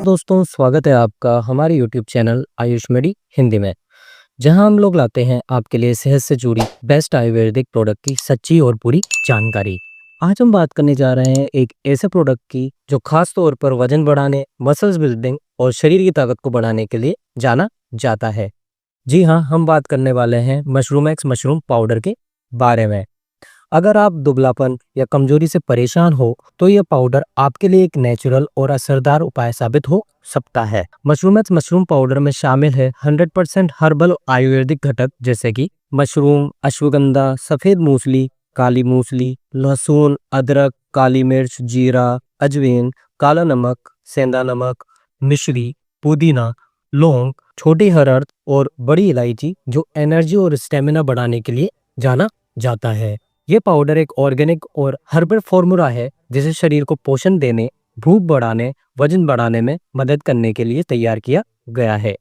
दोस्तों, स्वागत है आपका हमारे YouTube चैनल आयुष मेडी हिंदी में, जहां हम लोग लाते हैं आपके लिए सेहत से जुड़ी बेस्ट आयुर्वेदिक प्रोडक्ट की सच्ची और पूरी जानकारी। आज हम बात करने जा रहे हैं एक ऐसे प्रोडक्ट की जो खास तौर पर वजन बढ़ाने, मसल्स बिल्डिंग और शरीर की ताकत को बढ़ाने के लिए जाना जाता है। जी हाँ, हम बात करने वाले हैं मशरूम एक्स मशरूम पाउडर के बारे में। अगर आप दुबलापन या कमजोरी से परेशान हो तो यह पाउडर आपके लिए एक नेचुरल और असरदार उपाय साबित हो सकता है। मशरूम पाउडर में शामिल है 100% हर्बल आयुर्वेदिक घटक जैसे कि मशरूम, अश्वगंधा, सफेद मूसली, काली मूसली, लहसुन, अदरक, काली मिर्च, जीरा, अजवाइन, काला नमक, सेंधा नमक, मिश्री, पुदीना, लौंग, छोटी हरड़ और बड़ी इलायची, जो एनर्जी और स्टेमिना बढ़ाने के लिए जाना जाता है। ये पाउडर एक ऑर्गेनिक और हर्बल फॉर्मूला है जिसे शरीर को पोषण देने, भूख बढ़ाने, वजन बढ़ाने में मदद करने के लिए तैयार किया गया है।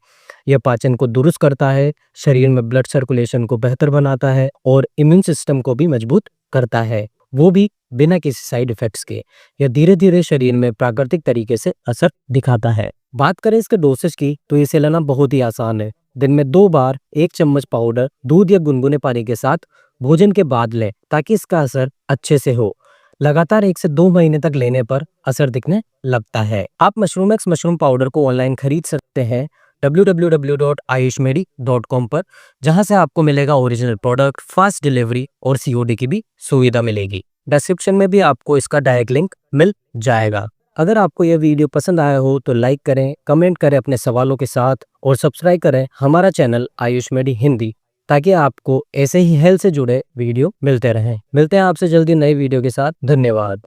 यह पाचन को दुरुस्त करता है, शरीर में ब्लड सर्कुलेशन को बेहतर बनाता है और इम्यून सिस्टम को भी मजबूत करता है, वो भी बिना किसी साइड इफेक्ट्स के। यह धीरे धीरे शरीर में प्राकृतिक तरीके से असर दिखाता है। बात करें इसके डोसेज की तो इसे लेना बहुत ही आसान है। दिन में 2 बार 1 चम्मच पाउडर दूध या गुनगुने पानी के साथ भोजन के बाद लें ताकि इसका असर अच्छे से हो। लगातार 1 से 2 महीने तक लेने पर असर दिखने लगता है। आप मशरूम एक्स मशरूम पाउडर को ऑनलाइन खरीद सकते हैं www.ayushmedi.com पर, जहां से आपको मिलेगा ओरिजिनल प्रोडक्ट, फास्ट डिलीवरी और सीओडी की भी सुविधा मिलेगी। डिस्क्रिप्शन में भी आपको इसका डायरेक्ट लिंक मिल जाएगा। अगर आपको यह वीडियो पसंद आया हो तो लाइक करें, कमेंट करें अपने सवालों के साथ और सब्सक्राइब करें हमारा चैनल आयुष मेडी हिंदी, ताकि आपको ऐसे ही हेल्थ से जुड़े वीडियो मिलते रहें। मिलते हैं आपसे जल्दी नए वीडियो के साथ। धन्यवाद।